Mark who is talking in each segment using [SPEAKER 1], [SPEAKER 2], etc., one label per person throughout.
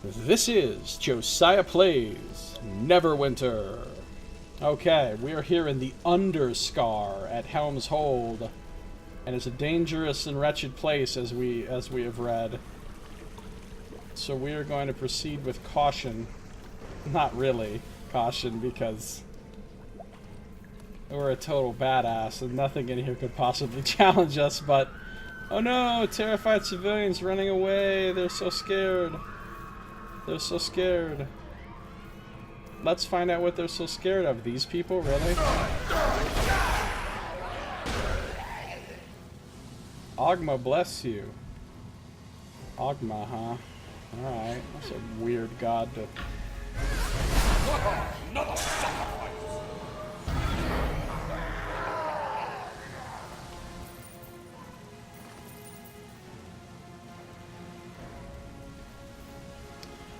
[SPEAKER 1] This is Josiah Plays Neverwinter. Okay, we are here in the Underscar at Helm's Hold, and it's a dangerous and wretched place as we have read. So we are going to proceed with caution. Not really caution, because we're a total badass and nothing in here could possibly challenge us, but oh no, terrified civilians running away. They're so scared. They're so scared. Let's find out what they're so scared of. These people, really? Ogma, bless you. Ogma, huh? Alright, that's a weird god to...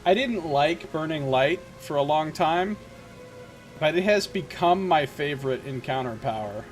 [SPEAKER 1] I didn't like Burning Light for a long time, but it has become my favorite encounter power.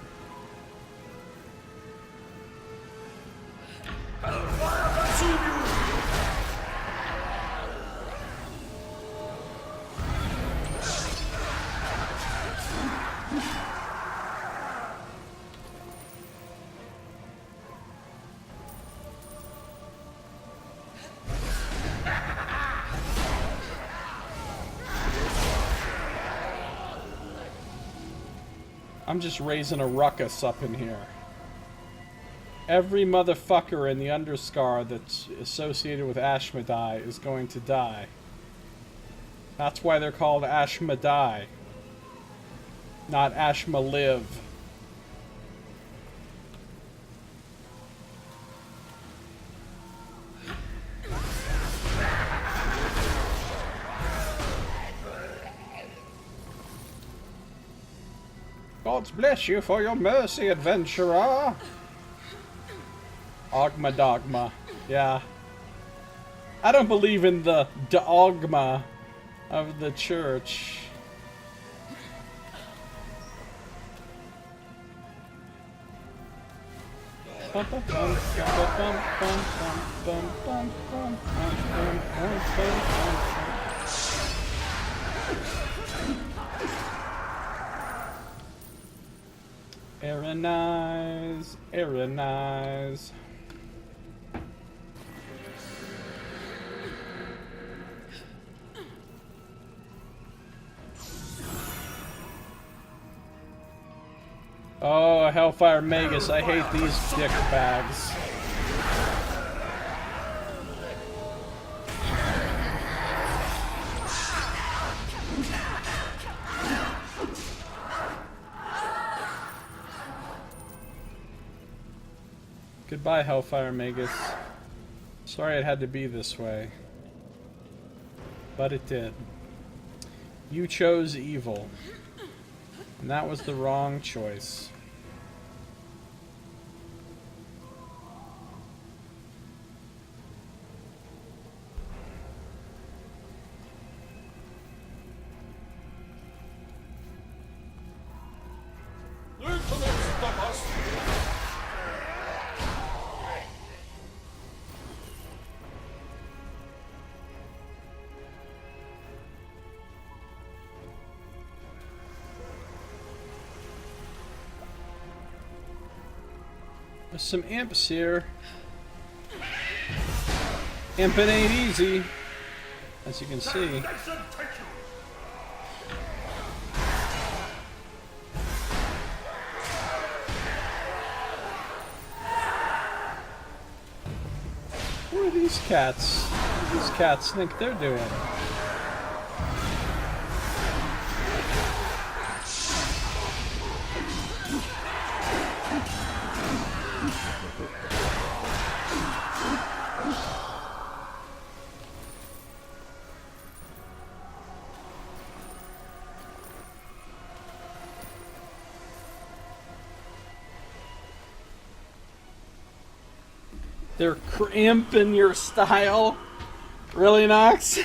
[SPEAKER 1] I'm just raising a ruckus up in here. Every motherfucker in the Underscar that's associated with Ashmedai is going to die. That's why they're called Ashmedai, not Ashmaliv. God bless you for your mercy, adventurer. Ogma dogma. Yeah. I don't believe in the dogma of the church. Arenize, Arenize. Oh, Hellfire Magus, I hate these dick bags. Goodbye, Hellfire Magus. Sorry it had to be this way. But it did. You chose evil. And that was the wrong choice. There's some imps here. Imping ain't easy, as you can see. What are these cats? What do these cats think they're doing? They're cramping your style. Really, Nox?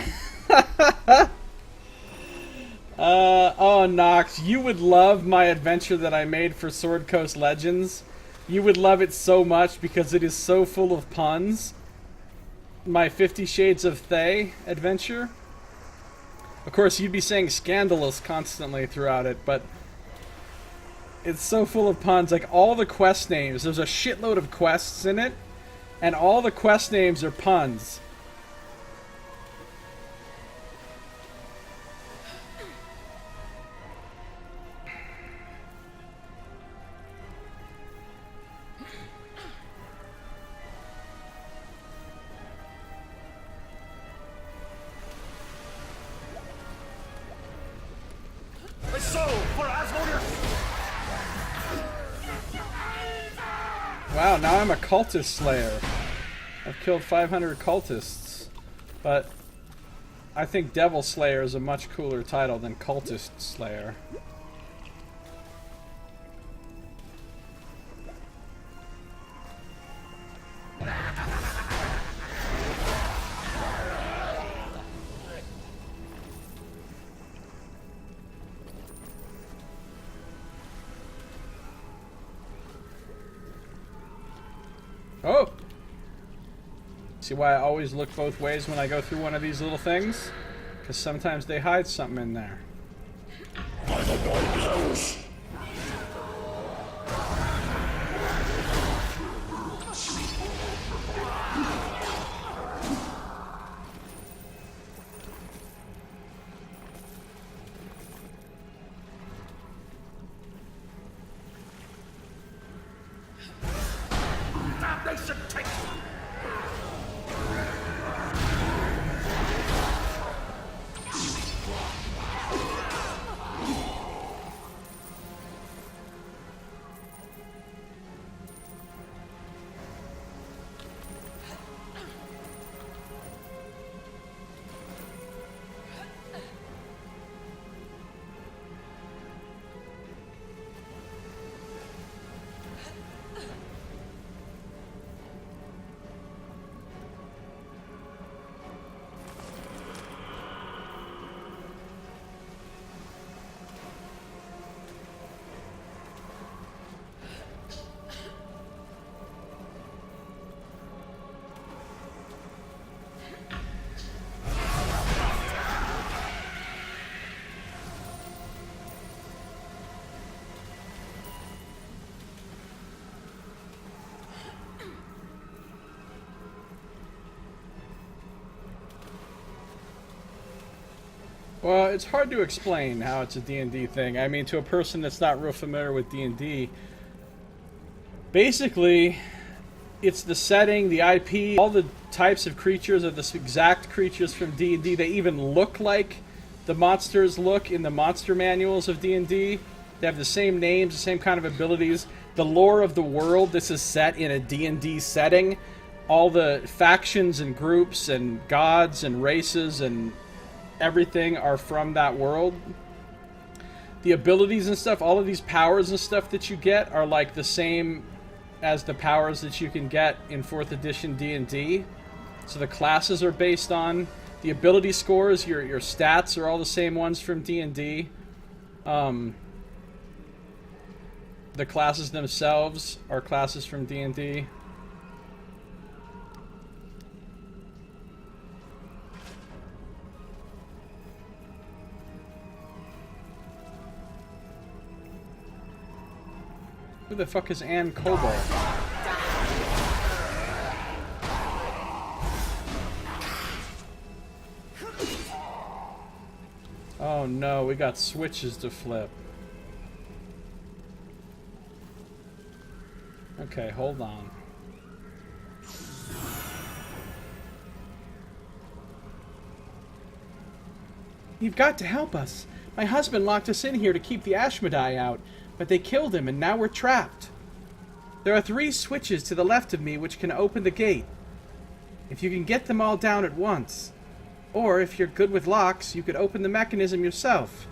[SPEAKER 1] Oh, Nox, you would love my adventure that I made for Sword Coast Legends. You would love it so much because it is so full of puns. my 50 Shades of Thay adventure. Of course, you'd be saying scandalous constantly throughout it, but it's so full of puns. Like, all the quest names, there's a shitload of quests in it, and all the quest names are puns. Wow, now I'm a cultist slayer. I've killed 500 cultists. But I think Devil Slayer is a much cooler title than Cultist Slayer. Oh! See why I always look both ways when I go through one of these little things? Because sometimes they hide something in there. By the blows. Well, it's hard to explain how it's a D&D thing. I mean, to a person that's not real familiar with D&D, basically, it's the setting, the IP, all the types of creatures are the exact creatures from D&D. They even look like the monsters look in the monster manuals of D&D. They have the same names, the same kind of abilities. The lore of the world, this is set in a D&D setting. All the factions and groups and gods and races and everything are from that world. The abilities and stuff, all of these powers and stuff that you get are like the same as the powers that you can get in 4th edition D&D. So the classes are based on the ability scores, your stats are all the same ones from D&D. The classes themselves are classes from D&D. Who the fuck is Ann Cobalt? Oh no, we got switches to flip. Okay, hold on. You've got to help us. My husband locked us in here to keep the Ashmedai out. But they killed him, and now we're trapped. There are 3 switches to the left of me which can open the gate. If you can get them all down at once. Or, if you're good with locks, you could open the mechanism yourself.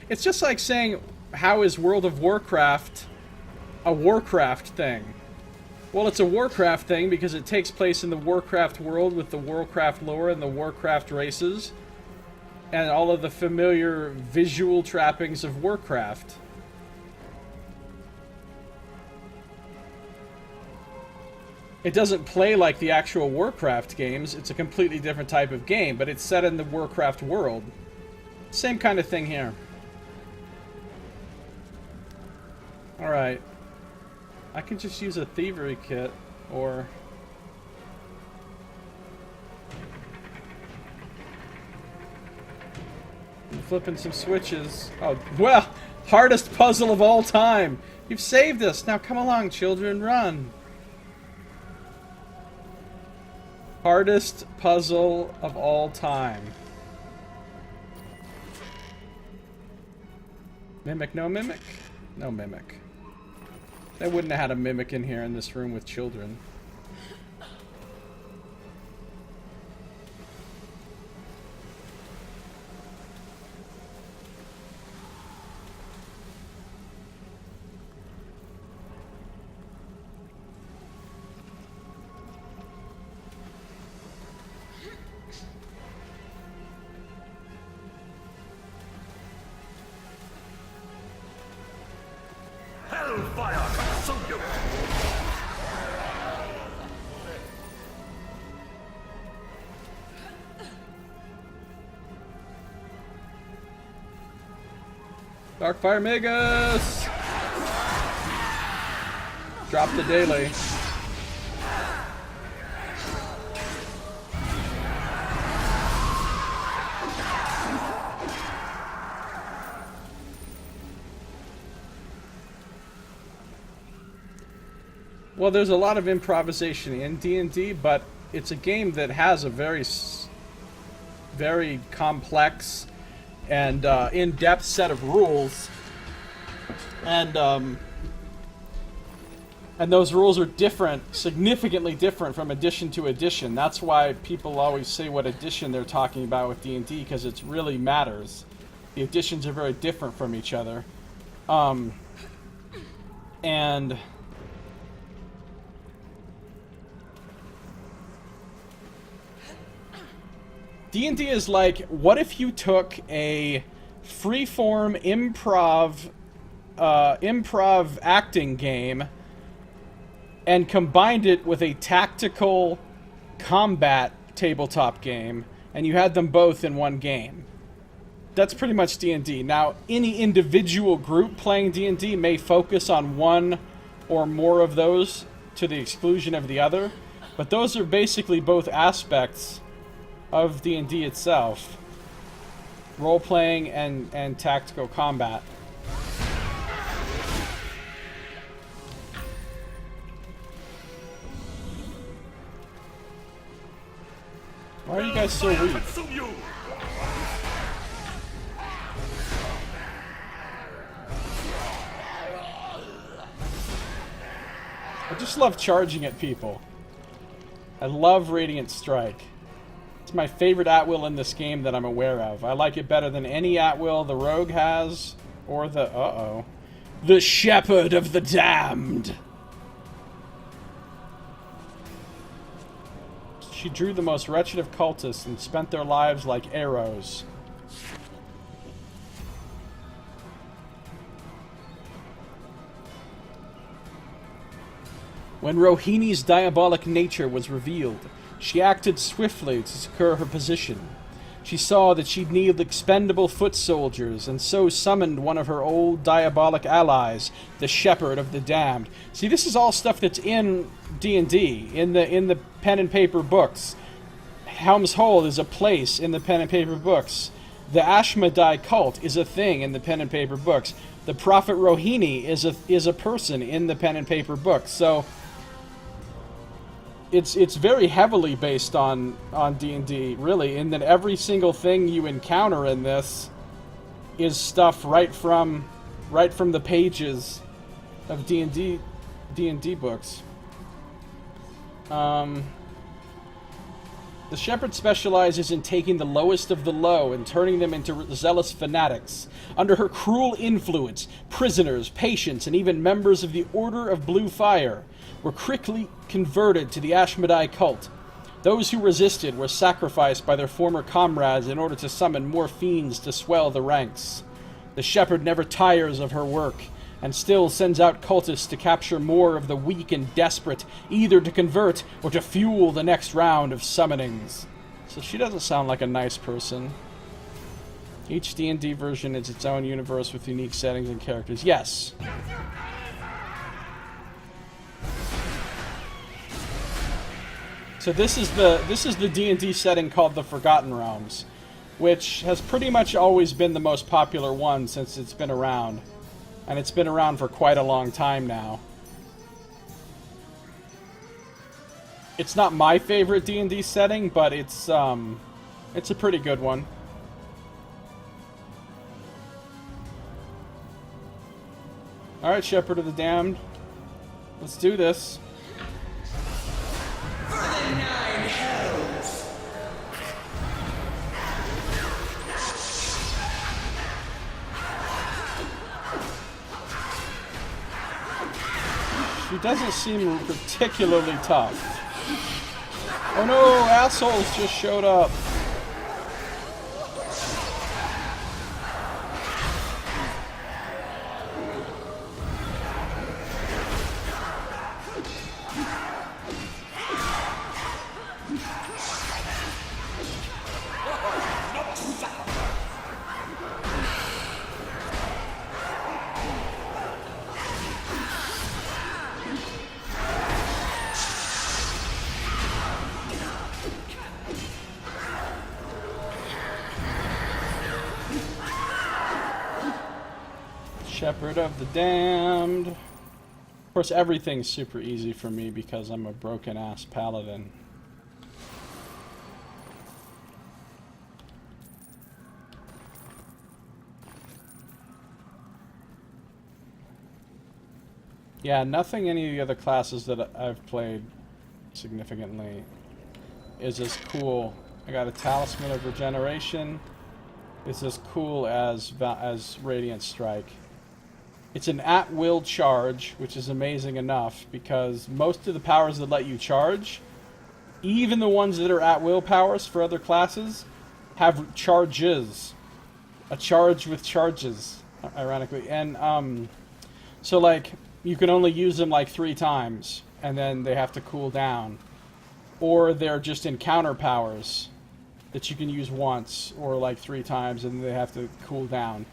[SPEAKER 1] It's just like saying, how is World of Warcraft a Warcraft thing? Well, it's a Warcraft thing because it takes place in the Warcraft world with the Warcraft lore and the Warcraft races. And all of the familiar visual trappings of Warcraft. It doesn't play like the actual Warcraft games. It's a completely different type of game, but it's set in the Warcraft world. Same kind of thing here. Alright. I can just use a thievery kit, or... I'm flipping some switches. Oh, well, hardest puzzle of all time. You've saved us. Now come along, children, run. Hardest puzzle of all time. Mimic, no mimic? No mimic. They wouldn't have had a mimic in here in this room with children.
[SPEAKER 2] Hellfire consume you!
[SPEAKER 1] Darkfire Magus! Drop the daily. Well, there's a lot of improvisation in D&D, but it's a game that has a very complex and in-depth set of rules, and those rules are different, significantly different from edition to edition. That's why people always say what edition they're talking about with D&D, because it really matters. The editions are very different from each other, and D&D is like, what if you took a freeform improv acting game and combined it with a tactical combat tabletop game, and you had them both in one game? That's pretty much D&D. Now, any individual group playing D&D may focus on one or more of those to the exclusion of the other, but those are basically both aspects of D&D itself. Role-playing and tactical combat. Why are you guys so weak? I just love charging at people. I love Radiant Strike. It's my favorite at-will in this game that I'm aware of. I like it better than any at-will the Rogue has, or the, the Shepherd of the Damned. She drew the most wretched of cultists and spent their lives like arrows. When Rohini's diabolic nature was revealed, she acted swiftly to secure her position. She saw that she'd need expendable foot soldiers, and so summoned one of her old diabolic allies, the Shepherd of the Damned. See, this is all stuff that's in D&D, in the pen and paper books. Helm's Hold is a place in the pen and paper books. The Ashmedai cult is a thing in the pen and paper books. The Prophet Rohini is a person in the pen and paper books. So it's very heavily based on D&D, really, in that every single thing you encounter in this is stuff right from the pages of D&D books. The Shepherd specializes in taking the lowest of the low and turning them into zealous fanatics. Under her cruel influence, prisoners, patients, and even members of the Order of Blue Fire were quickly converted to the Ashmedai cult. Those who resisted were sacrificed by their former comrades in order to summon more fiends to swell the ranks. The Shepherd never tires of her work, and still sends out cultists to capture more of the weak and desperate, either to convert or to fuel the next round of summonings. So she doesn't sound like a nice person. Each D&D version is its own universe with unique settings and characters. Yes. So this is the D&D setting called the Forgotten Realms, which has pretty much always been the most popular one since it's been around. And it's been around for quite a long time now. It's not my favorite D&D setting, but it's a pretty good one. Alright, Shepherd of the Damned. Let's do this.
[SPEAKER 3] For the 9 hells!
[SPEAKER 1] She doesn't seem particularly tough. Oh no, assholes just showed up. Shepherd of the Damned. Of course, everything's super easy for me because I'm a broken-ass paladin. Yeah, nothing any of the other classes that I've played significantly is as cool. I got a Talisman of Regeneration. It's as cool as Radiant Strike. It's an at-will charge, which is amazing enough, because most of the powers that let you charge, even the ones that are at-will powers for other classes, have charges. A charge with charges, ironically. And, so, like, you can only use them, like, 3 times, and then they have to cool down. Or they're just encounter powers that you can use once, or, like, 3 times, and they have to cool down.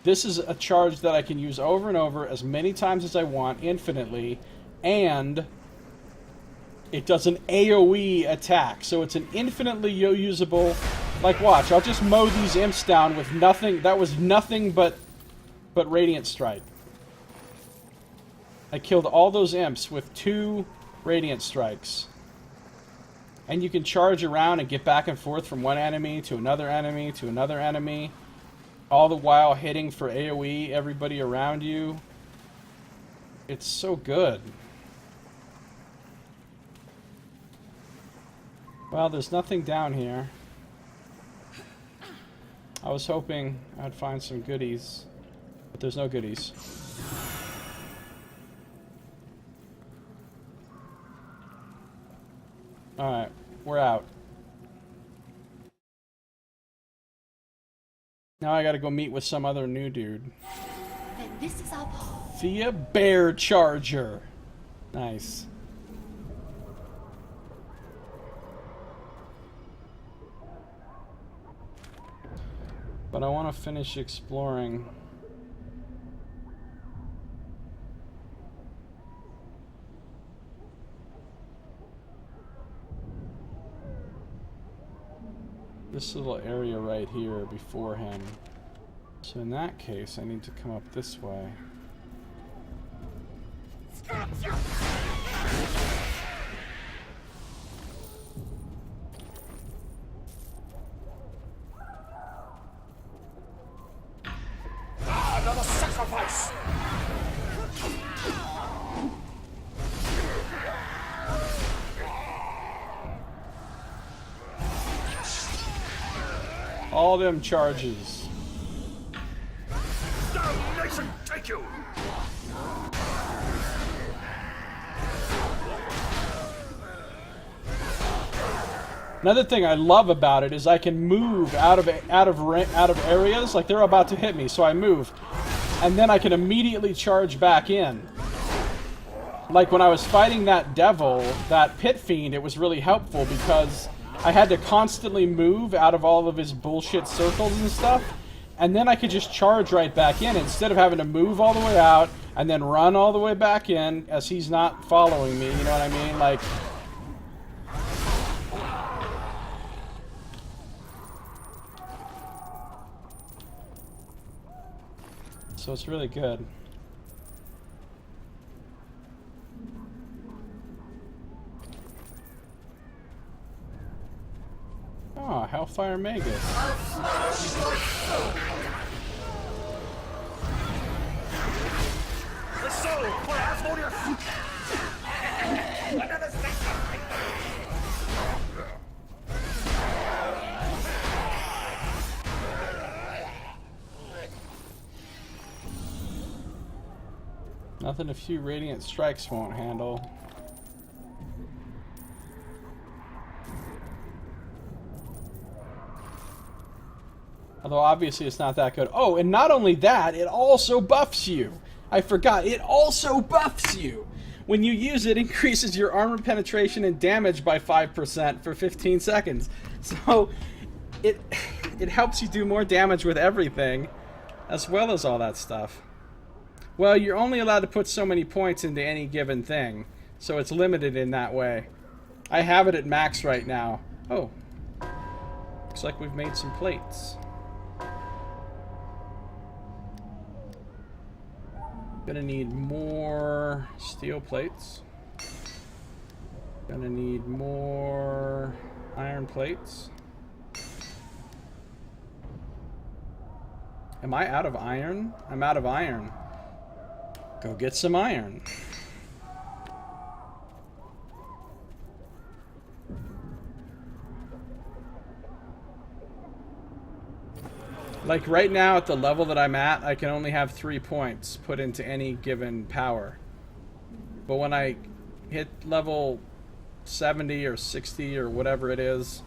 [SPEAKER 1] This is a charge that I can use over and over as many times as I want, infinitely, and it does an AoE attack, so it's an infinitely usable. Like, watch, I'll just mow these imps down with nothing. That was nothing but Radiant Strike. I killed all those imps with 2 Radiant Strikes. And you can charge around and get back and forth from one enemy to another enemy to another enemy, all the while hitting for AoE everybody around you. It's so good. Well, there's nothing down here. I was hoping I'd find some goodies, but there's no goodies. Alright, we're out. Now I gotta go meet with some other new dude.
[SPEAKER 3] Then this is our path.
[SPEAKER 1] Via Bear Charger. Nice. But I want to finish exploring. This little area right here before him. So in that case, I need to come up this way.
[SPEAKER 2] Another sacrifice!
[SPEAKER 1] All them charges.
[SPEAKER 2] Damnation take you!
[SPEAKER 1] Another thing I love about it is I can move out of areas, like they're about to hit me, so I move. and then I can immediately charge back in. Like when I was fighting that devil, that pit fiend, it was really helpful because I had to constantly move out of all of his bullshit circles and stuff, and then I could just charge right back in instead of having to move all the way out and then run all the way back in as he's not following me, you know what I mean? Like, so it's really good. Oh, Hellfire Magus.
[SPEAKER 2] The soul for Asmodeus!
[SPEAKER 1] Nothing a few Radiant Strikes won't handle. Although obviously it's not that good. Oh, and not only that, it also buffs you. I forgot, it also buffs you. When you use it, increases your armor penetration and damage by 5% for 15 seconds. So it helps you do more damage with everything, as well as all that stuff. Well, you're only allowed to put so many points into any given thing, so it's limited in that way. I have it at max right now. Oh, looks like we've made some plates. Gonna need more steel plates. Gonna need more iron plates. Am I out of iron? I'm out of iron. Go get some iron. Like right now at the level that I'm at, I can only have 3 points put into any given power. But when I hit level 70 or 60 or whatever it is,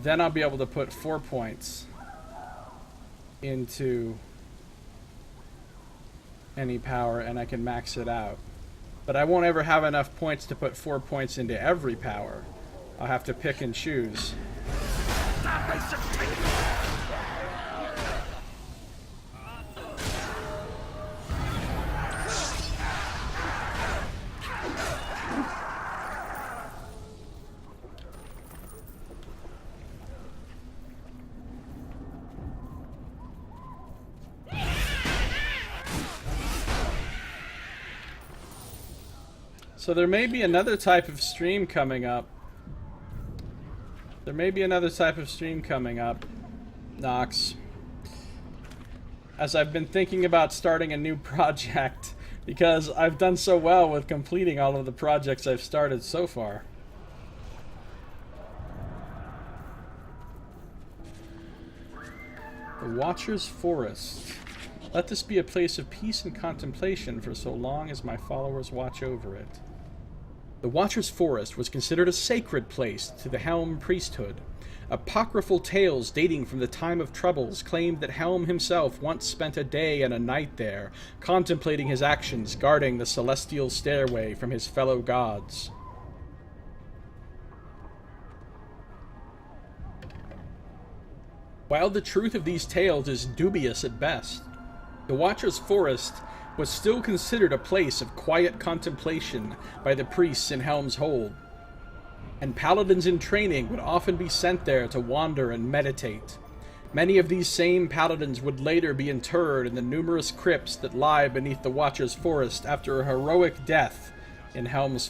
[SPEAKER 1] then I'll be able to put 4 points into any power and I can max it out. But I won't ever have enough points to put 4 points into every power. I'll have to pick and choose. So there may be another type of stream coming up. Nox. As I've been thinking about starting a new project, because I've done so well with completing all of the projects I've started so far. The Watcher's Forest. Let this be a place of peace and contemplation for so long as my followers watch over it. The Watcher's Forest was considered a sacred place to the Helm priesthood. Apocryphal tales dating from the time of troubles claimed that Helm himself once spent a day and a night there, contemplating his actions, guarding the celestial stairway from his fellow gods. While the truth of these tales is dubious at best, the Watcher's Forest was still considered a place of quiet contemplation by the priests in Helm's Hold, and paladins in training would often be sent there to wander and meditate. Many of these same paladins would later be interred in the numerous crypts that lie beneath the Watcher's Forest after a heroic death in Helm's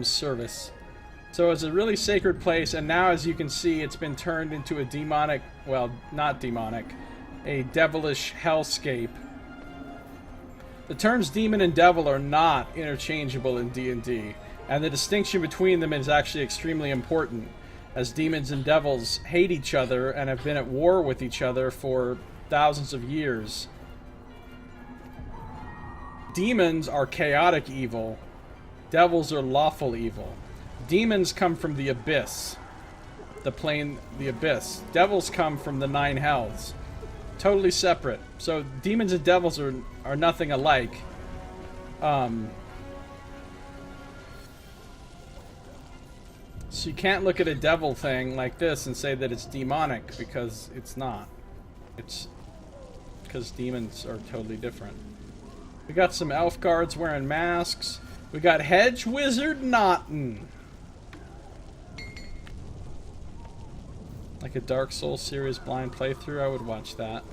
[SPEAKER 1] service. So it's a really sacred place, and now as you can see, it's been turned into a demonic, well, not demonic, a devilish hellscape. The terms demon and devil are not interchangeable in D&D, and the distinction between them is actually extremely important, as demons and devils hate each other and have been at war with each other for thousands of years. Demons are chaotic evil, devils are lawful evil. Demons come from the abyss, the abyss. Devils come from the 9 hells. Totally separate. So demons and devils are nothing alike. So you can't look at a devil thing like this and say that it's demonic, because it's not. It's because demons are totally different. We got some elf guards wearing masks. We got Hedge Wizard Naughton. Like a Dark Souls series blind playthrough, I would watch that.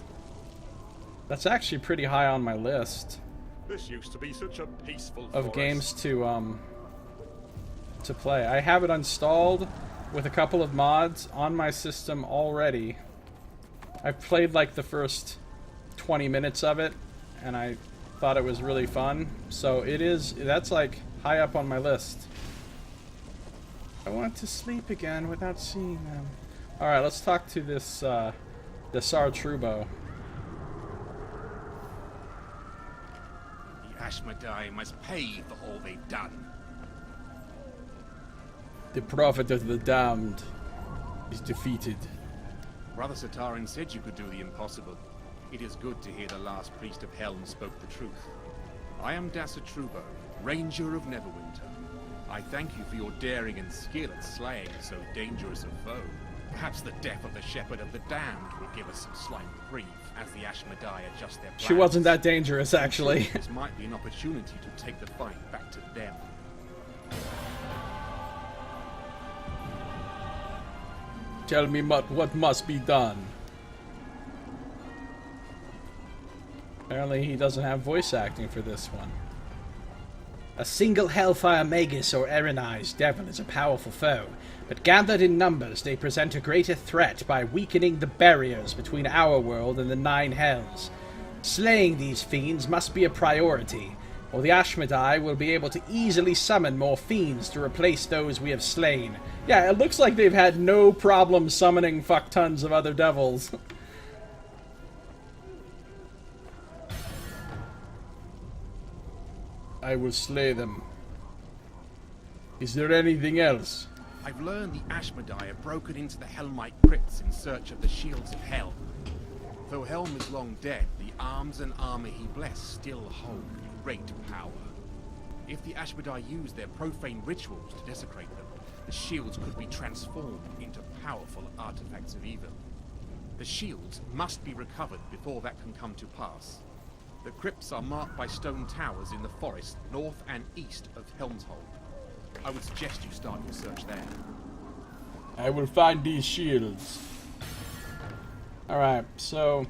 [SPEAKER 1] That's actually pretty high on my list.
[SPEAKER 2] This used to be such a peaceful
[SPEAKER 1] of
[SPEAKER 2] forest.
[SPEAKER 1] games to play. I have it installed with a couple of mods on my system already. I've played like the first 20 minutes of it, and I thought it was really fun. So that's like high up on my list. I want to sleep again without seeing them. Alright, let's talk to this Desar Trubo.
[SPEAKER 4] The Ashmedai must pay for all they've done.
[SPEAKER 1] The prophet of the damned is defeated.
[SPEAKER 4] Brother Satarin said you could do the impossible. It is good to hear the last priest of Helm spoke the truth. I am Dasa Trubo, Ranger of Neverwinter. I thank you for your daring and skill at slaying so dangerous a foe. Perhaps the death of the Shepherd of the Damned will give us some slight reprieve as the Ashmedai adjust their plans.
[SPEAKER 1] She wasn't that dangerous, actually.
[SPEAKER 4] This might be an opportunity to take the fight back to them.
[SPEAKER 1] Tell me what must be done. Apparently he doesn't have voice acting for this one. A single Hellfire Magus or Erinized Devil is a powerful foe, but gathered in numbers they present a greater threat by weakening the barriers between our world and the Nine Hells. Slaying these fiends must be a priority, or the Ashmedai will be able to easily summon more fiends to replace those we have slain. Yeah, it looks like they've had no problem summoning fuck tons of other devils. I will slay them. Is there anything else?
[SPEAKER 4] I've learned the Ashmedai have broken into the Helmite crypts in search of the shields of Helm. Though Helm is long dead, the arms and armor he blessed still hold great power. If the Ashmedai use their profane rituals to desecrate them, the shields could be transformed into powerful artifacts of evil. The shields must be recovered before that can come to pass. The crypts are marked by stone towers in the forest north and east of Helmshold. I would suggest you start your search there.
[SPEAKER 1] I will find these shields. Alright, so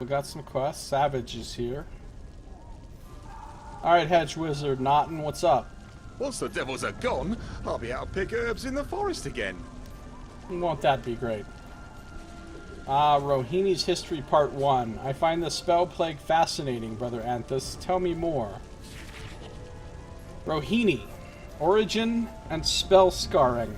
[SPEAKER 1] we got some quests. Savage is here. Alright, Hedge Wizard Naughton, what's up?
[SPEAKER 2] Once the devils are gone, I'll be able to pick herbs in the forest again.
[SPEAKER 1] Won't that be great? Rohini's History Part 1. I find the spell plague fascinating, Brother Anthus. Tell me more. Rohini. Origin and spell scarring.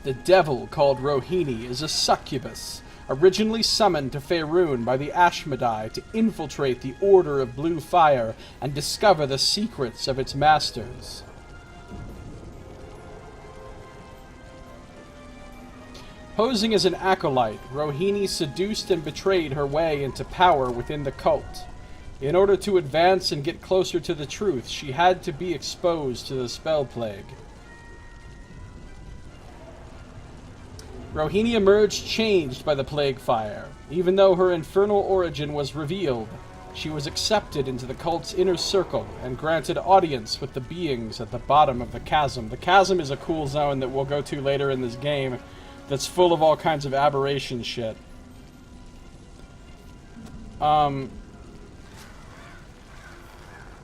[SPEAKER 1] The devil called Rohini is a succubus, originally summoned to Faerun by the Ashmedai to infiltrate the Order of Blue Fire and discover the secrets of its masters. Posing as an acolyte, Rohini seduced and betrayed her way into power within the cult. In order to advance and get closer to the truth, she had to be exposed to the spell plague. Rohini emerged changed by the plague fire. Even though her infernal origin was revealed, she was accepted into the cult's inner circle and granted audience with the beings at the bottom of the chasm. The chasm is a cool zone that we'll go to later in this game that's full of all kinds of aberration shit.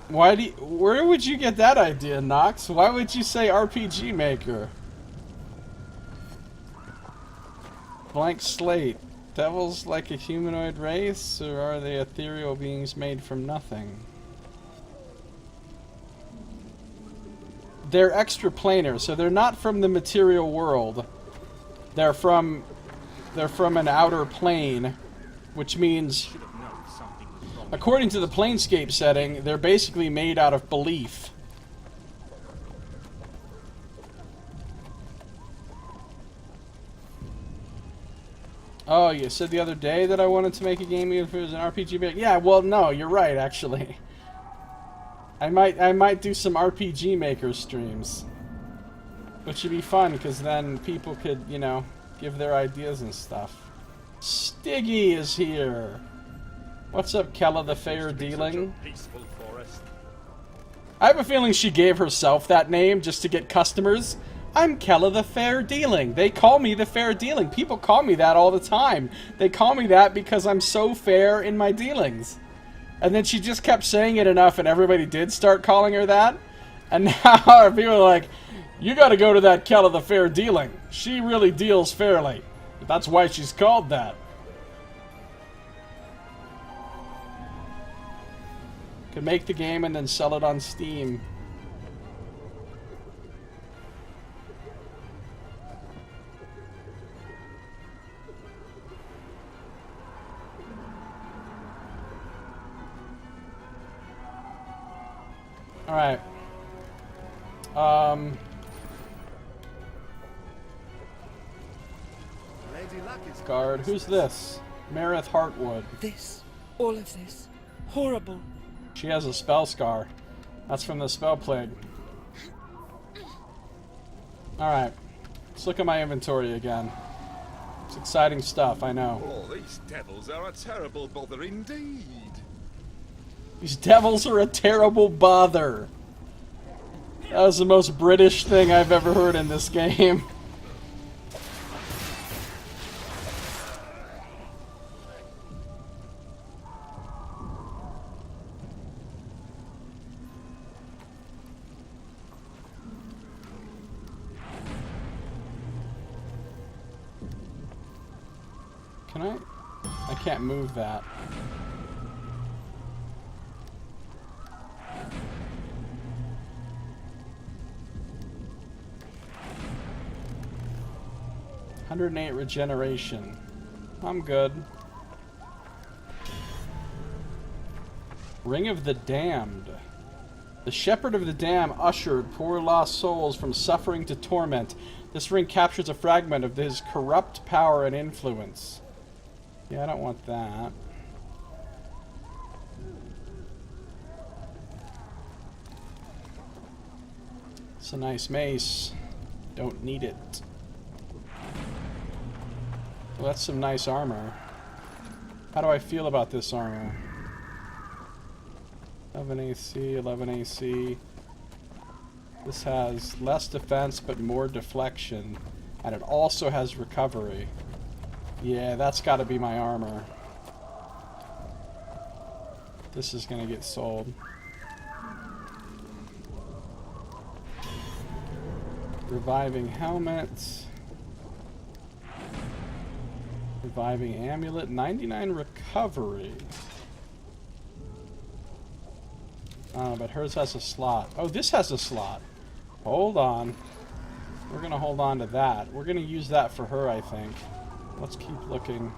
[SPEAKER 1] Where would you get that idea, Nox? Why would you say RPG Maker? Blank slate. Devils like a humanoid race, or are they ethereal beings made from nothing? They're extraplanar, so they're not from the material world. They're from an outer plane, which means, according to the Planescape setting, they're basically made out of belief. Oh, you said the other day that I wanted to make a game if it was an RPG. Yeah, well, no, you're right, actually. I might do some RPG Maker streams. Which should be fun, because then people could, you know, give their ideas and stuff. Stiggy is here. What's up, Kella the Fair Dealing?
[SPEAKER 2] Peaceful forest.
[SPEAKER 1] I have a feeling she gave herself that name just to get customers. I'm Kella the Fair Dealing. They call me the Fair Dealing. People call me that all the time. They call me that because I'm so fair in my dealings. And then she just kept saying it enough and everybody did start calling her that. And now people are like, you gotta go to that Kella the Fair Dealing. She really deals fairly. That's why she's called that. Could make the game and then sell it on Steam. Alright.
[SPEAKER 2] Lady Luck is
[SPEAKER 1] Guard. Who's this? Marith Heartwood.
[SPEAKER 5] This, all of this, horrible.
[SPEAKER 1] She has a spell scar. That's from the spell plague. Alright. Let's look at my inventory again. It's exciting stuff, I know.
[SPEAKER 2] Oh, these devils are a terrible bother indeed.
[SPEAKER 1] These devils are a terrible bother. That was the most British thing I've ever heard in this game. Can I? I can't move that. $108 regeneration. I'm good. Ring of the Damned. The Shepherd of the Damned ushered poor lost souls from suffering to torment. This ring captures a fragment of his corrupt power and influence. Yeah, I don't want that. It's a nice mace. Don't need it. Well, that's some nice armor. How do I feel about this armor? 11 AC, 11 AC. This has less defense but more deflection. And it also has recovery. Yeah, that's gotta be my armor. This is gonna get sold. Reviving helmet. Reviving amulet. 99 recovery. Oh, but hers has a slot. Oh, this has a slot. Hold on. We're gonna hold on to that. We're gonna use that for her, I think. Let's keep looking.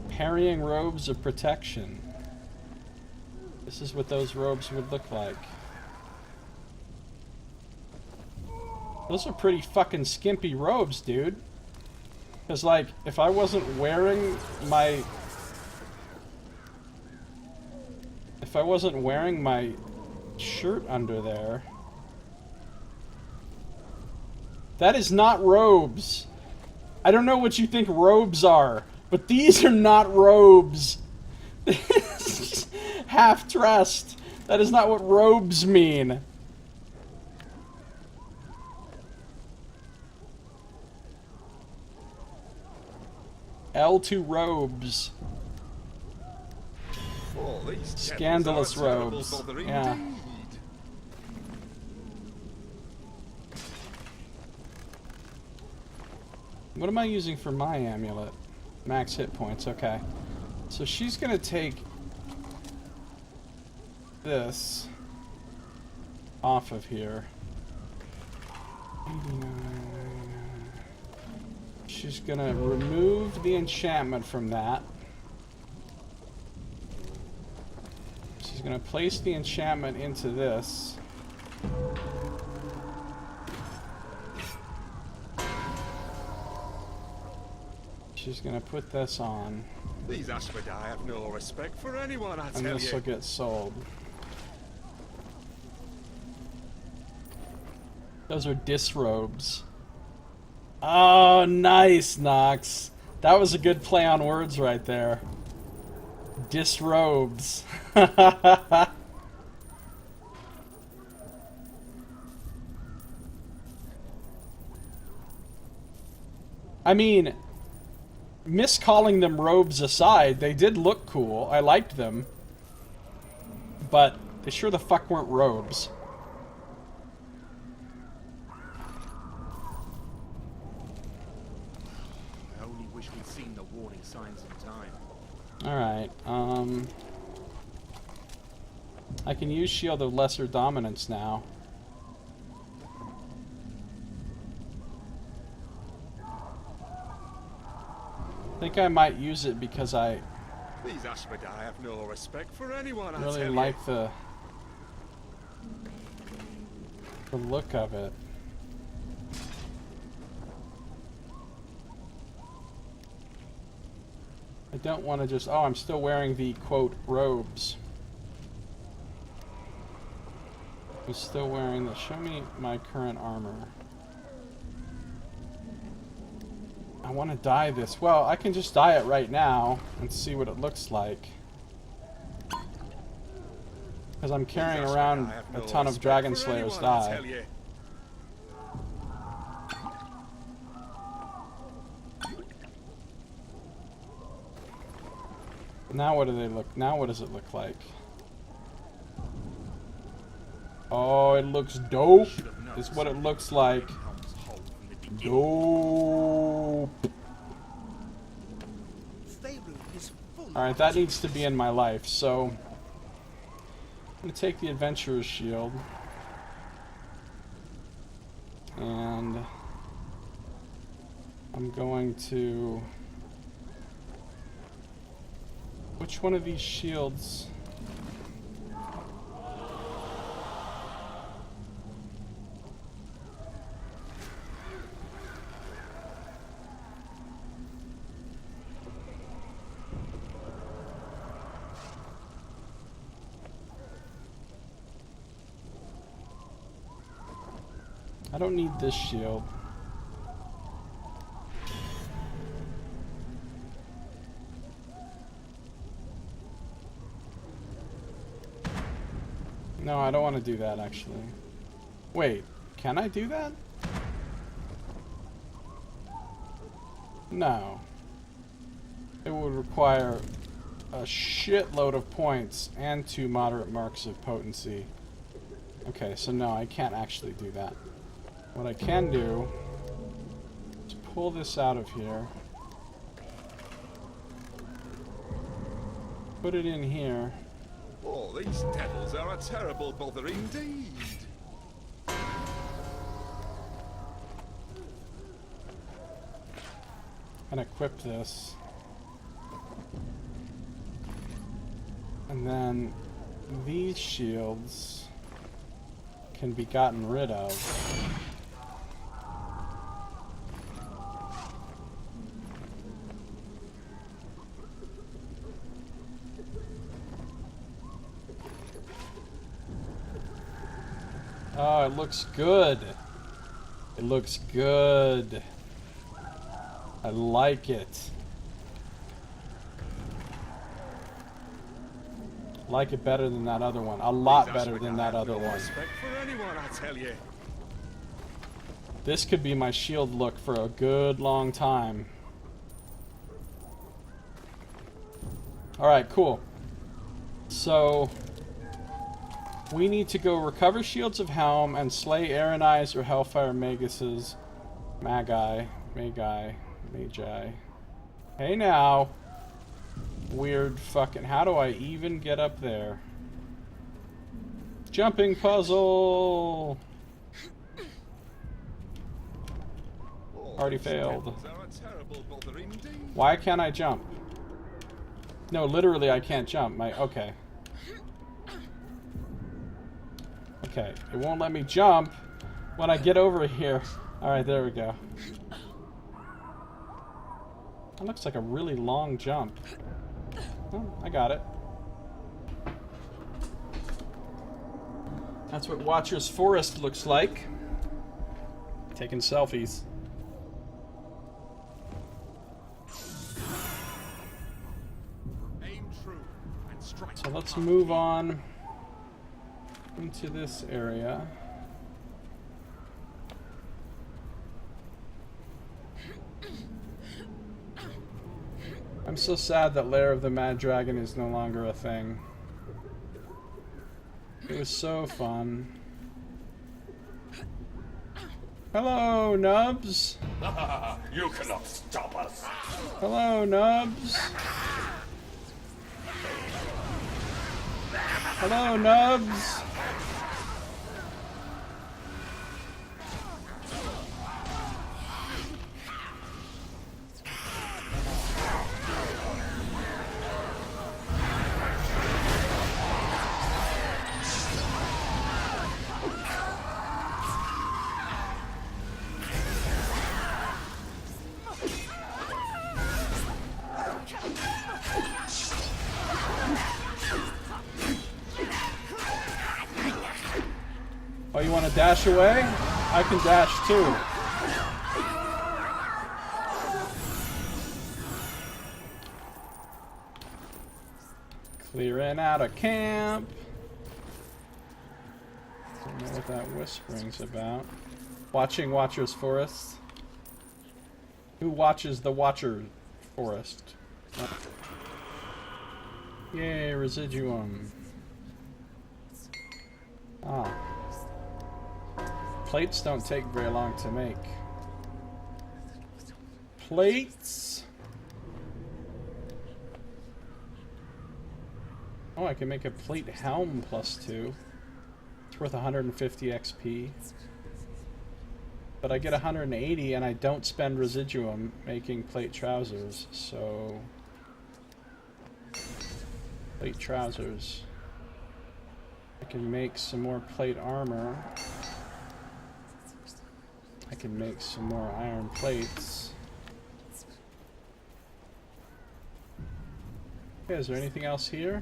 [SPEAKER 1] Parrying robes of protection. This is what those robes would look like. Those are pretty fucking skimpy robes, dude. Because, like, if I wasn't wearing my... If I wasn't wearing my shirt under there... That is not robes. I don't know what you think robes are, but these are not robes. Half dressed. That is not what robes mean. L2 robes.
[SPEAKER 2] Oh, these
[SPEAKER 1] Scandalous
[SPEAKER 2] devils are a terrible
[SPEAKER 1] robes.
[SPEAKER 2] bother
[SPEAKER 1] Yeah.
[SPEAKER 2] indeed.
[SPEAKER 1] What am I using for my amulet? Max hit points, okay. So she's gonna take this off of here. 89. She's gonna remove the enchantment from that. She's She's going to place the enchantment into this. She's going to put this on.
[SPEAKER 2] These Asphodai have no respect for anyone, I
[SPEAKER 1] And
[SPEAKER 2] tell
[SPEAKER 1] this
[SPEAKER 2] you.
[SPEAKER 1] will get sold. Those are disrobes. Oh, nice, Nox. That was a good play on words right there. Disrobes. I mean, miscalling them robes aside, they did look cool. I liked them. But they sure the fuck weren't robes.
[SPEAKER 4] I only wish we'd seen the warning signs in time.
[SPEAKER 1] Alright, I can use Shield of Lesser Dominance now. I think I might use it because I
[SPEAKER 2] These Asphodai have no respect for anyone, I
[SPEAKER 1] really
[SPEAKER 2] tell
[SPEAKER 1] like
[SPEAKER 2] you.
[SPEAKER 1] the look of it. I don't want to just... Oh, I'm still wearing the, quote, robes. I'm still wearing the... Show me my current armor. I want to dye this. Well, I can just dye it right now and see what it looks like. Because I'm carrying around a ton of Dragon Slayer's dye. Now what do they look? Now what does it look like? Oh, it looks dope. Is what it looks like. Dope. Alright, that needs to be in my life, so I'm gonna take the Adventurer's Shield. And I'm going to... Which one of these shields? I don't need this shield. No, I don't want to do that, actually. Wait, can I do that? No. It would require a shitload of points and 2 moderate marks of potency. Okay, so no, I can't actually do that. What I can do is pull this out of here. Put it in here.
[SPEAKER 2] Oh, these devils are a terrible bother indeed.
[SPEAKER 1] And equip this. And then these shields can be gotten rid of. Oh, it looks good. It looks good. I like it. Like it better than that other one. A lot better than that other one.
[SPEAKER 2] Respect for anyone, I tell you.
[SPEAKER 1] This could be my shield look for a good long time. Alright, cool. So we need to go recover Shields of Helm and slay Aranai's or Hellfire Magus's Magi. Hey now. Weird fucking... How do I even get up there? Jumping puzzle! Already failed. Why can't I jump? No, literally I can't jump. Okay. Okay, it won't let me jump when I get over here. Alright, there we go. That looks like a really long jump. Oh, I got it. That's what Watcher's Forest looks like. Taking selfies.
[SPEAKER 4] Aim true and strike.
[SPEAKER 1] So let's move on into this area. I'm so sad that Lair of the Mad Dragon is no longer a thing. It was so fun. Hello, Nubs.
[SPEAKER 6] You cannot stop us.
[SPEAKER 1] Hello, Nubs. Hello, Nubs. Oh, you want to dash away? I can dash too. Clearing out a camp. Don't know what that whispering's about. Watching Watcher's Forest. Who watches the Watcher Forest? Oh. Yay, residuum. Ah. Plates don't take very long to make. Plates? Oh, I can make a plate helm +2. It's worth 150 XP. But I get 180 and I don't spend residuum making plate trousers, so... Plate trousers. I can make some more plate armor. I can make some more iron plates. Okay, is there anything else here?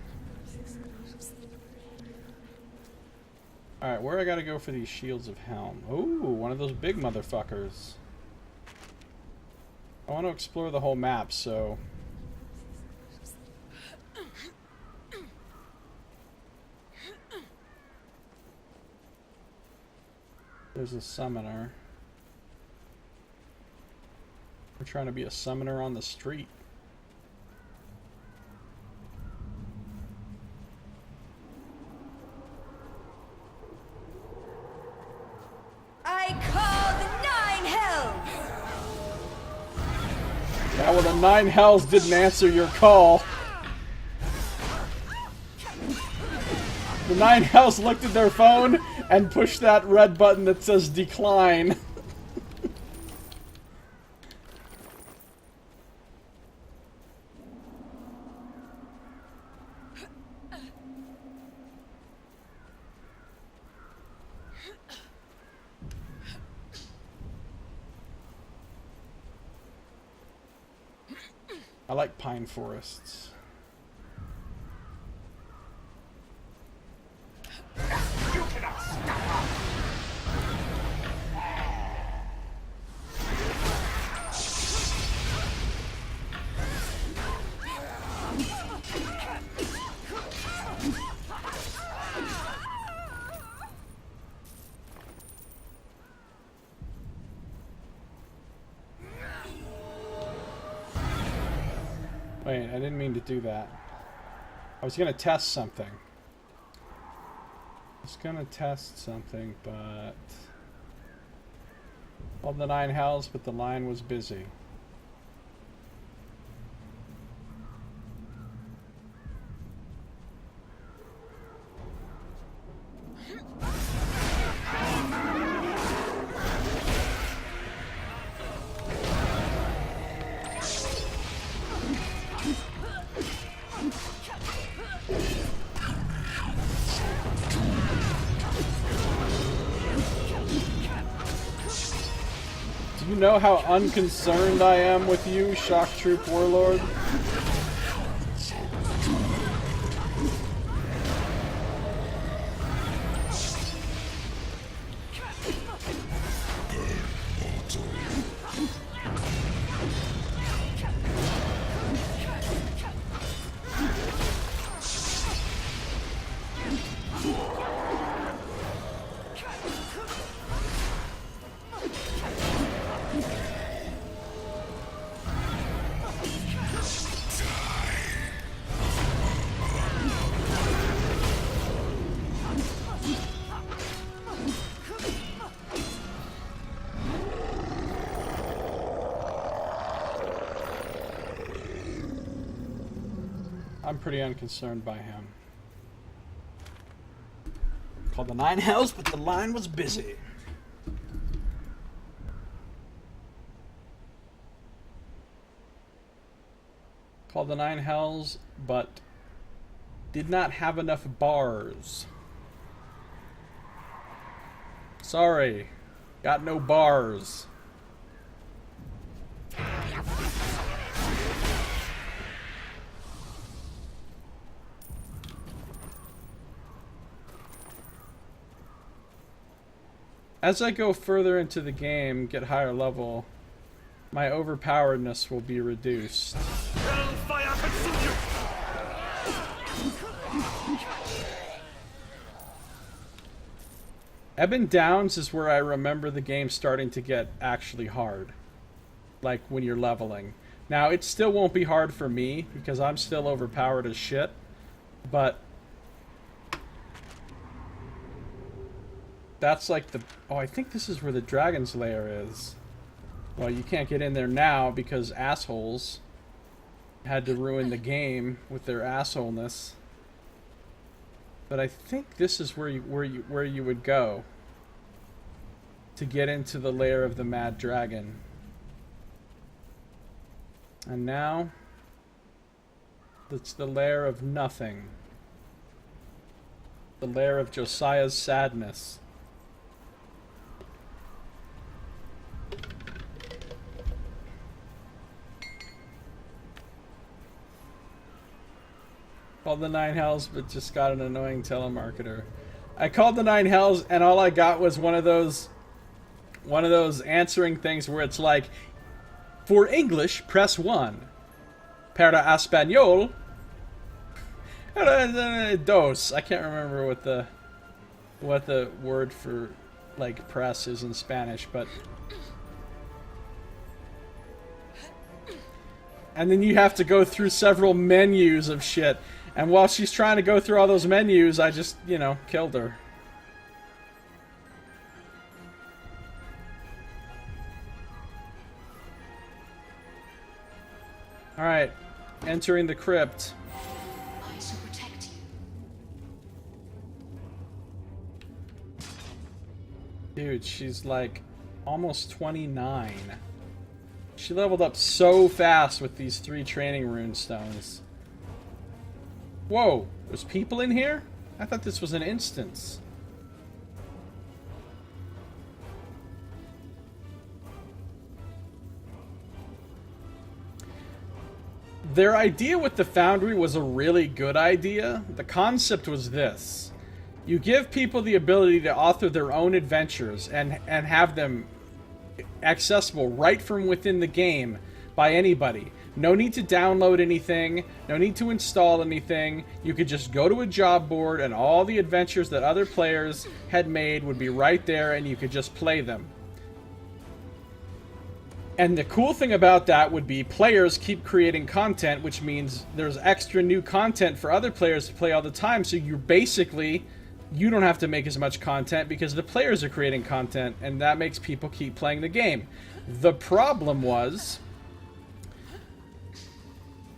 [SPEAKER 1] Alright, where I gotta go for these shields of Helm? Ooh, one of those big motherfuckers. I want to explore the whole map, so... There's a summoner. We're trying to be a summoner on the street.
[SPEAKER 3] I call the 9 hells!
[SPEAKER 1] Yeah, well, the 9 hells didn't answer your call. The 9 hells looked at their phone and pushed that red button that says decline. I like pine forests.
[SPEAKER 6] You cannot stop us.
[SPEAKER 1] Wait, I didn't mean to do that. I was gonna test something. But... Called the 9 hells, but the line was busy. know how unconcerned I am with you, Shock Troop Warlord? I'm pretty unconcerned by him. Called the 9 Hells, but the line was busy. Called the 9 Hells, but did not have enough bars. Sorry, got no bars. As I go further into the game, get higher level, my overpoweredness will be reduced.
[SPEAKER 6] Hellfire consume you!
[SPEAKER 1] Ebb and Downs is where I remember the game starting to get actually hard. Like when you're leveling. Now, it still won't be hard for me, because I'm still overpowered as shit. But that's like the... Oh, I think this is where the Dragon's Lair is. Well, you can't get in there now because assholes had to ruin the game with their assholeness. But I think this is where you would go to get into the lair of the Mad Dragon. And now it's the lair of nothing. The lair of Josiah's sadness. Called the 9 Hells, but just got an annoying telemarketer. I called the 9 Hells, and all I got was one of those answering things where it's like, for English, press 1. Para Español, dos. I can't remember what the word for like press is in Spanish, but. And then you have to go through several menus of shit. And while she's trying to go through all those menus, I just, you know, killed her. Alright. Entering the crypt.
[SPEAKER 3] I shall protect you.
[SPEAKER 1] Dude, she's like almost 29. She leveled up so fast with these 3 training rune stones. Whoa, there's people in here? I thought this was an instance. Their idea with the Foundry was a really good idea. The concept was this. You give people the ability to author their own adventures and have them accessible right from within the game by anybody. No need to download anything. No need to install anything. You could just go to a job board and all the adventures that other players had made would be right there and you could just play them. And the cool thing about that would be players keep creating content, which means there's extra new content for other players to play all the time. So you're basically, you don't have to make as much content because the players are creating content, and that makes people keep playing the game. The problem was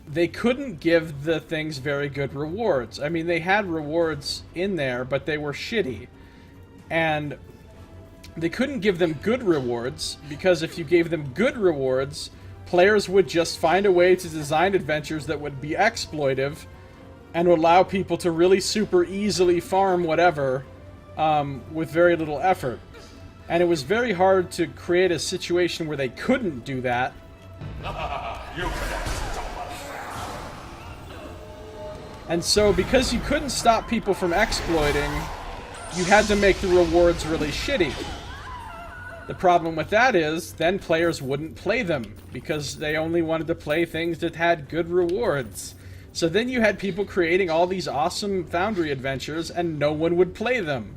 [SPEAKER 1] they couldn't give the things very good rewards. I mean, they had rewards in there, but they were shitty. And they couldn't give them good rewards, because if you gave them good rewards, players would just find a way to design adventures that would be exploitive and would allow people to really super easily farm whatever with very little effort. And it was very hard to create a situation where they couldn't do that. And so, because you couldn't stop people from exploiting, you had to make the rewards really shitty. The problem with that is, then players wouldn't play them, because they only wanted to play things that had good rewards. So then you had people creating all these awesome Foundry adventures, and no one would play them.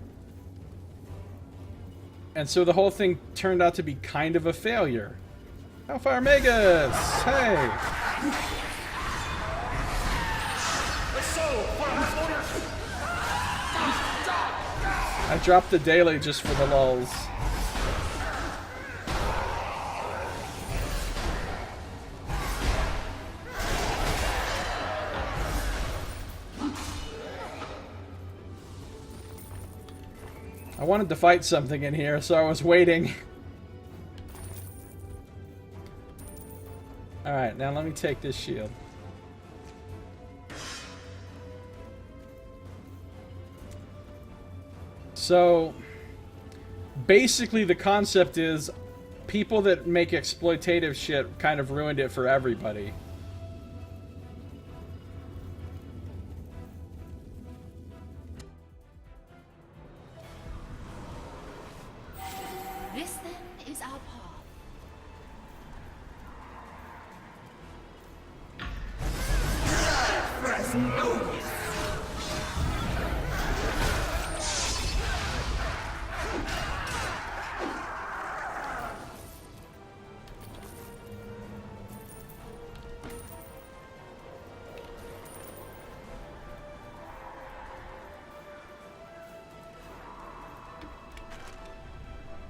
[SPEAKER 1] And so the whole thing turned out to be kind of a failure. Hellfire Magus! Hey! I dropped the daily just for the lulz. I wanted to fight something in here, so I was waiting. Alright, now let me take this shield. So, basically the concept is people that make exploitative shit kind of ruined it for everybody.
[SPEAKER 3] This then is our path.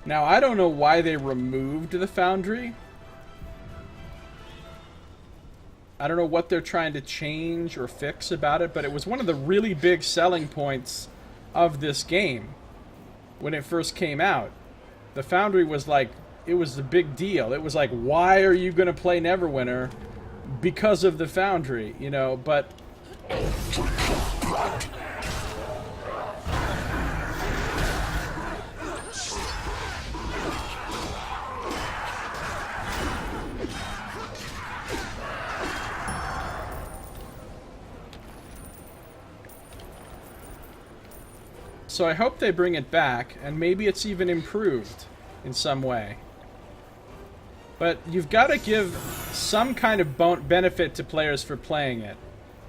[SPEAKER 1] Now, I don't know why they removed the Foundry. I don't know what they're trying to change or fix about it, but it was one of the really big selling points of this game when it first came out. The Foundry was like, it was the big deal. It was like, why are you going to play Neverwinter? Because of the Foundry, you know, but... So I hope they bring it back, and maybe it's even improved in some way. But you've got to give some kind of benefit to players for playing it,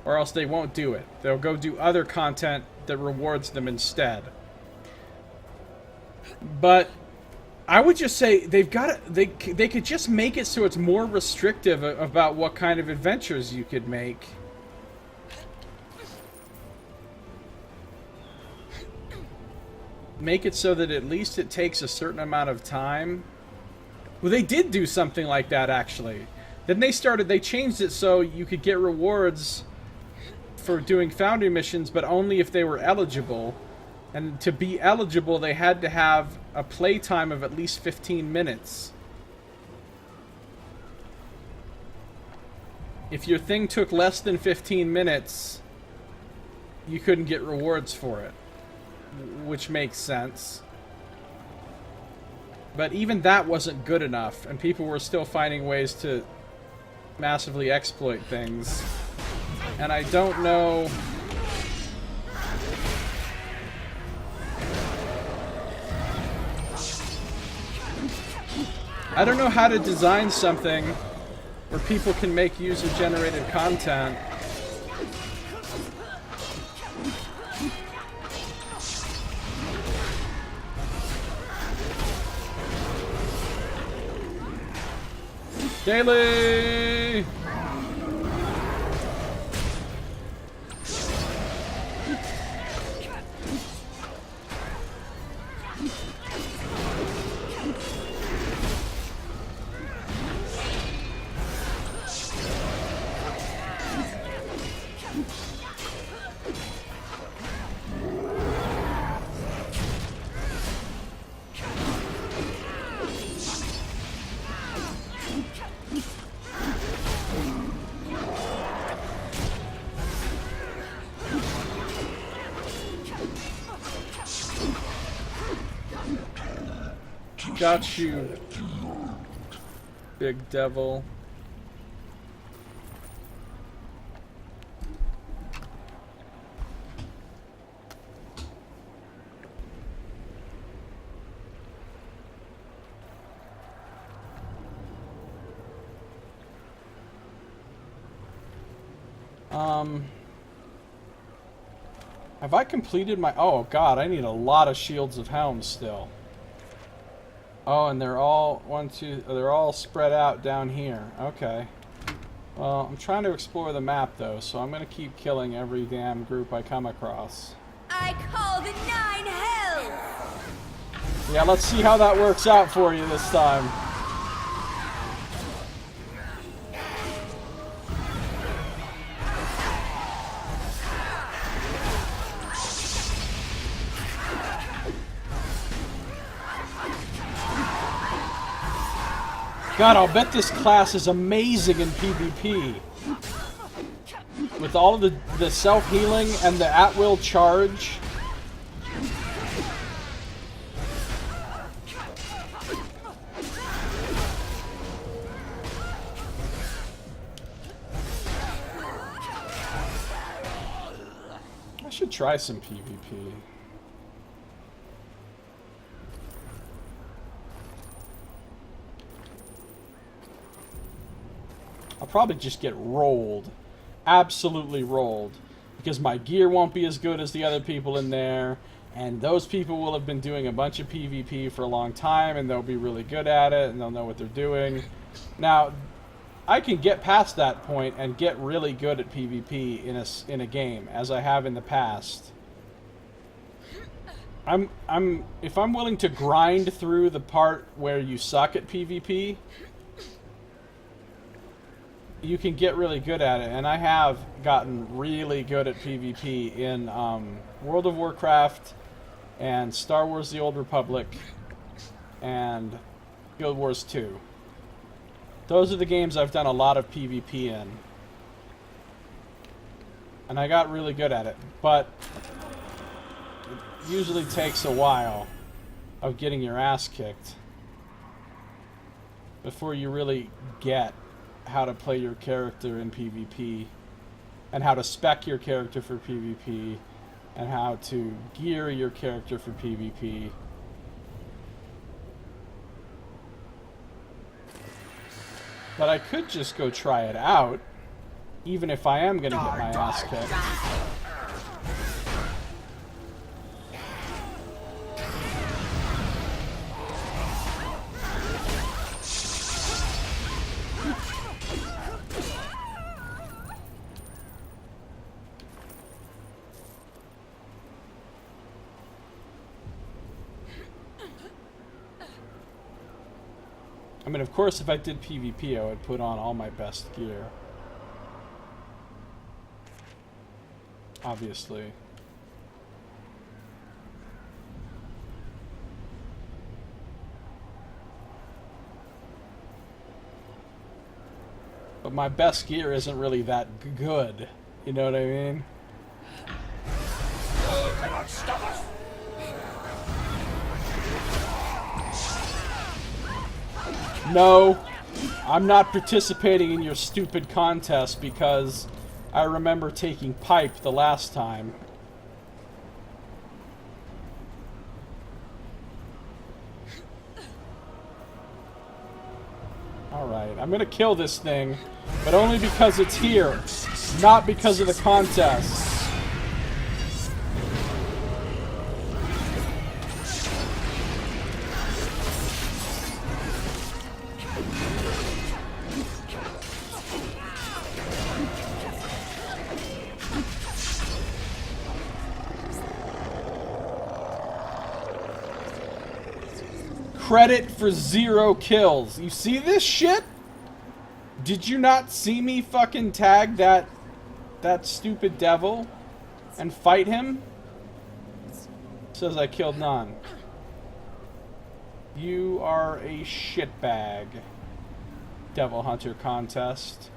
[SPEAKER 1] or else they won't do it. They'll go do other content that rewards them instead. But I would just say they've got to, they could just make it so it's more restrictive about what kind of adventures you could make. Make it so that at least it takes a certain amount of time. Well, they did do something like that, actually. Then they changed it so you could get rewards for doing Foundry missions, but only if they were eligible. And to be eligible, they had to have a playtime of at least 15 minutes. If your thing took less than 15 minutes, you couldn't get rewards for it. Which makes sense. But even that wasn't good enough, and people were still finding ways to massively exploit things. And I don't know... I don't know how to design something where people can make user-generated content daily! Got you, big devil. Have I completed my... Oh, God, I need a lot of Shields of Helm still. Oh, and they're all... They're all spread out down here. Okay. Well, I'm trying to explore the map, though, so I'm going to keep killing every damn group I come across.
[SPEAKER 3] I call the 9 hells!
[SPEAKER 1] Yeah, let's see how that works out for you this time. God, I'll bet this class is amazing in PvP. With all of the self-healing and the at-will charge. I should try some PvP. I'll probably just get rolled. Absolutely rolled. Because my gear won't be as good as the other people in there. And those people will have been doing a bunch of PvP for a long time. And they'll be really good at it. And they'll know what they're doing. Now, I can get past that point and get really good at PvP in a game. As I have in the past. If I'm willing to grind through the part where you suck at PvP... you can get really good at it, and I have gotten really good at PvP in World of Warcraft and Star Wars The Old Republic and Guild Wars 2. Those are the games I've done a lot of PvP in. And I got really good at it, but it usually takes a while of getting your ass kicked before you really get how to play your character in PvP, and how to spec your character for PvP, and how to gear your character for PvP. But I could just go try it out, even if I am gonna get my ass kicked. I mean, of course, if I did PvP, I would put on all my best gear. Obviously. But my best gear isn't really that good. You know what I mean?
[SPEAKER 6] You cannot stop us!
[SPEAKER 1] No, I'm not participating in your stupid contest because I remember taking pipe the last time. Alright, I'm gonna kill this thing, but only because it's here, not because of the contest. Credit for 0 kills. You see this shit? Did you not see me fucking tag that stupid devil and fight him? Says I killed none. You are a shitbag. Devil Hunter contest.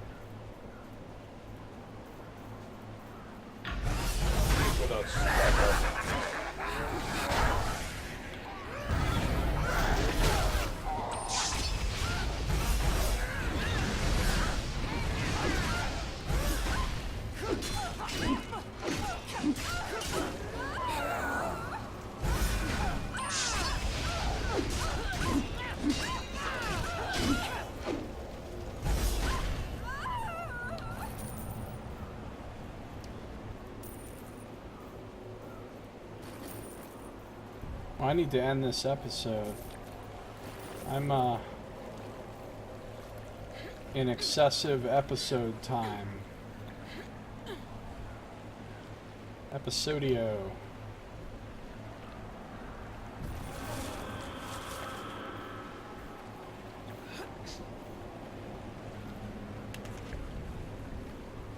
[SPEAKER 1] I need to end this episode. I'm in excessive episode time. Episodio.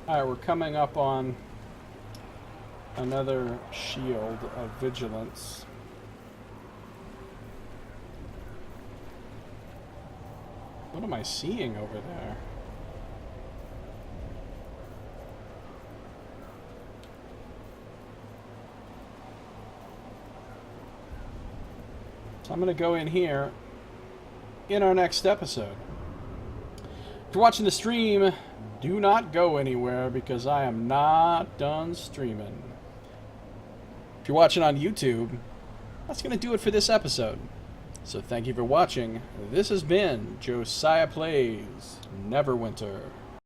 [SPEAKER 1] Alright, we're coming up on another shield of vigilance. What am I seeing over there? So I'm going to go in here in our next episode. If you're watching the stream, do not go anywhere because I am not done streaming. If you're watching on YouTube, that's going to do it for this episode. So thank you for watching. This has been Josiah Plays Neverwinter.